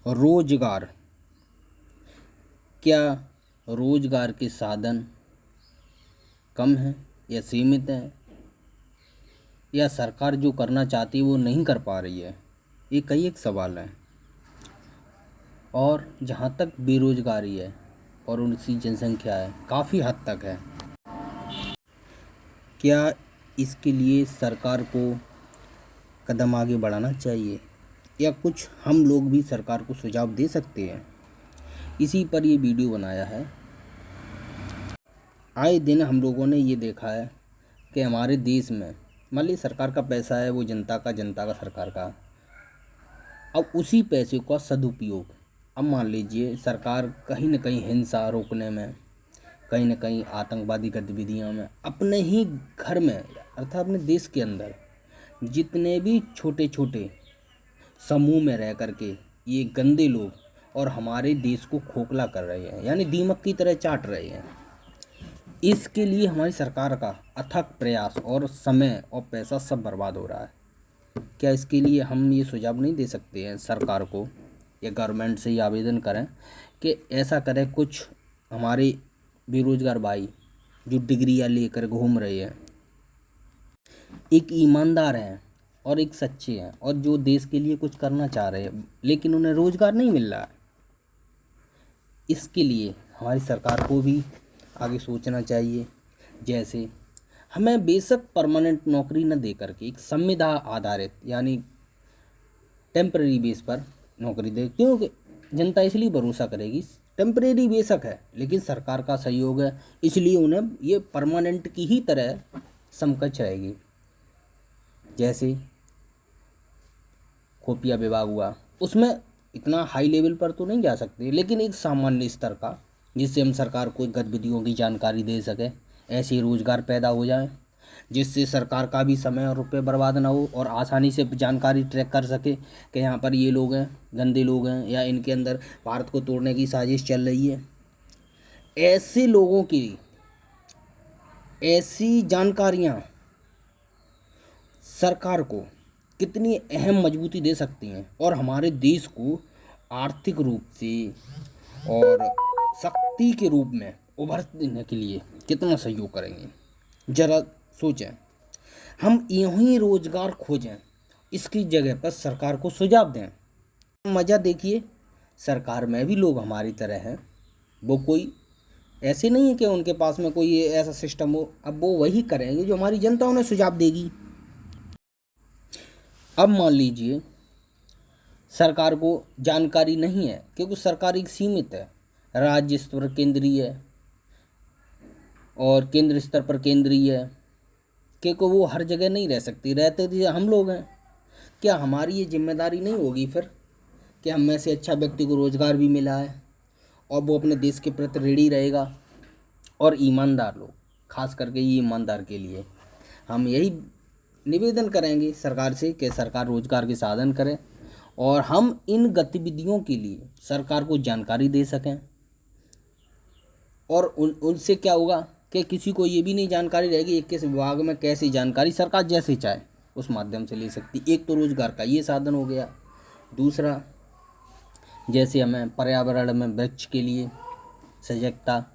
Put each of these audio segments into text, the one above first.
रोजगार, क्या रोजगार के साधन कम हैं या सीमित हैं, या सरकार जो करना चाहती है वो नहीं कर पा रही है? ये कई एक सवाल हैं। और जहाँ तक बेरोजगारी है और उनकी जनसंख्या है, काफ़ी हद तक है। क्या इसके लिए सरकार को कदम आगे बढ़ाना चाहिए, या कुछ हम लोग भी सरकार को सुझाव दे सकते हैं? इसी पर ये वीडियो बनाया है। आए दिन हम लोगों ने ये देखा है कि हमारे देश में मान ली सरकार का पैसा है, वो जनता का सरकार का। अब उसी पैसे का सदुपयोग, अब मान लीजिए सरकार कहीं न कहीं हिंसा रोकने में, कहीं न कहीं आतंकवादी गतिविधियों में, अपने ही घर में अर्थात अपने देश के अंदर जितने भी छोटे छोटे समूह में रह कर के ये गंदे लोग और हमारे देश को खोखला कर रहे हैं, यानी दीमक की तरह चाट रहे हैं। इसके लिए हमारी सरकार का अथक प्रयास और समय और पैसा सब बर्बाद हो रहा है। क्या इसके लिए हम ये सुझाव नहीं दे सकते हैं सरकार को, या गवर्नमेंट से ही आवेदन करें कि ऐसा करें? कुछ हमारे बेरोजगार भाई जो डिग्रियां लेकर घूम रहे हैं, एक ईमानदार हैं और एक सच्चे हैं, और जो देश के लिए कुछ करना चाह रहे हैं लेकिन उन्हें रोजगार नहीं मिल रहा है, इसके लिए हमारी सरकार को भी आगे सोचना चाहिए। जैसे हमें बेशक परमानेंट नौकरी न दे करके एक संविदा आधारित यानी टेम्परेरी बेस पर नौकरी दे, क्योंकि जनता इसलिए भरोसा करेगी। टेम्परेरी बेशक है लेकिन सरकार का सहयोग है, इसलिए उन्हें ये परमानेंट की ही तरह समकक्ष रहेगी। जैसे खुफिया विभाग हुआ, उसमें इतना हाई लेवल पर तो नहीं जा सकते, लेकिन एक सामान्य स्तर का, जिससे हम सरकार को गतिविधियों की जानकारी दे सकें। ऐसे रोजगार पैदा हो जाए जिससे सरकार का भी समय और रुपये बर्बाद ना हो, और आसानी से जानकारी ट्रैक कर सके कि यहाँ पर ये लोग हैं, गंदे लोग हैं, या इनके अंदर भारत को तोड़ने की साजिश चल रही है। ऐसे लोगों की ऐसी जानकारियाँ सरकार को कितनी अहम मजबूती दे सकती हैं, और हमारे देश को आर्थिक रूप से और शक्ति के रूप में उभरने के लिए कितना सहयोग करेंगे। जरा सोचें, हम यूं ही रोजगार खोजें, इसकी जगह पर सरकार को सुझाव दें। मज़ा देखिए, सरकार में भी लोग हमारी तरह हैं। वो कोई ऐसे नहीं है कि उनके पास में कोई ऐसा सिस्टम हो। अब वो वही करेंगे जो हमारी जनता उन्हें सुझाव देगी। अब मान लीजिए सरकार को जानकारी नहीं है, क्योंकि सरकार एक सीमित है, राज्य स्तर पर केंद्रीय है और केंद्र स्तर पर केंद्रीय है, क्योंकि वो हर जगह नहीं रह सकती। रहते तो हम लोग हैं। क्या हमारी ये जिम्मेदारी नहीं होगी फिर कि हम में से अच्छा व्यक्ति को रोज़गार भी मिला है और वो अपने देश के प्रति ऋणी रहेगा? और ईमानदार लोग, खास करके ये ईमानदार के लिए हम यही निवेदन करेंगे सरकार से कि सरकार रोजगार के साधन करे और हम इन गतिविधियों के लिए सरकार को जानकारी दे सकें। और उनसे क्या होगा कि किसी को ये भी नहीं जानकारी रहेगी किस विभाग में कैसी जानकारी सरकार जैसे चाहे उस माध्यम से ले सकती। एक तो रोजगार का ये साधन हो गया। दूसरा, जैसे हमें पर्यावरण में वृक्ष के लिए सजगता,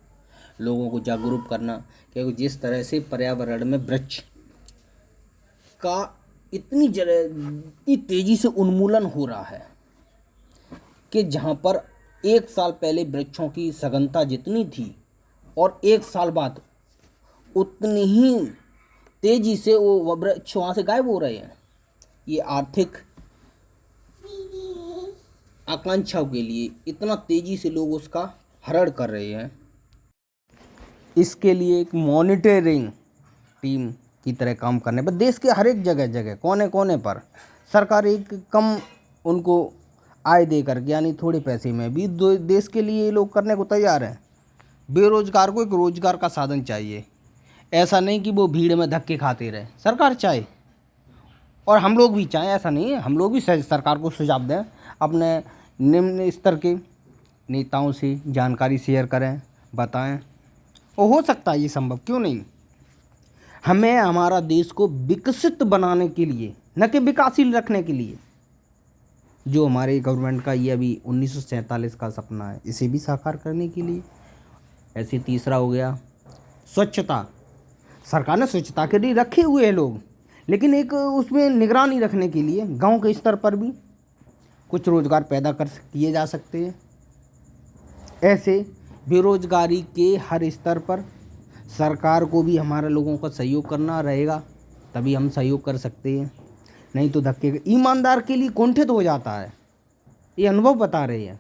लोगों को जागरूक करना, क्योंकि जिस तरह से पर्यावरण में वृक्ष का इतनी तेज़ी से उन्मूलन हो रहा है कि जहाँ पर एक साल पहले वृक्षों की सघनता जितनी थी और एक साल बाद उतनी ही तेज़ी से वो वृक्ष वहाँ से गायब हो रहे हैं। ये आर्थिक आकांक्षाओं के लिए इतना तेज़ी से लोग उसका हरण कर रहे हैं। इसके लिए एक मॉनिटरिंग टीम की तरह काम करने पर देश के हर एक जगह कोने कोने पर सरकार एक कम उनको आय दे करके, यानी थोड़े पैसे में भी देश के लिए ये लोग करने को तैयार हैं। बेरोजगार को एक रोजगार का साधन चाहिए। ऐसा नहीं कि वो भीड़ में धक्के खाते रहे। सरकार चाहे और हम लोग भी चाहें, ऐसा नहीं है, हम लोग भी सरकार को सुझाव दें, अपने निम्न स्तर के नेताओं से जानकारी शेयर करें, बताएं, और हो सकता है ये संभव, क्यों नहीं। हमें हमारा देश को विकसित बनाने के लिए, न कि विकासशील रखने के लिए, जो हमारे गवर्नमेंट का ये अभी 1947 का सपना है, इसे भी साकार करने के लिए। ऐसे तीसरा हो गया स्वच्छता। सरकार ने स्वच्छता के लिए रखे हुए हैं लोग, लेकिन एक उसमें निगरानी रखने के लिए गांव के स्तर पर भी कुछ रोजगार पैदा कर किए जा सकते हैं। ऐसे बेरोजगारी के हर स्तर पर सरकार को भी हमारे लोगों का सहयोग करना रहेगा, तभी हम सहयोग कर सकते हैं। नहीं तो धक्के ईमानदार के लिए कुंठित हो जाता है, ये अनुभव बता रहे हैं।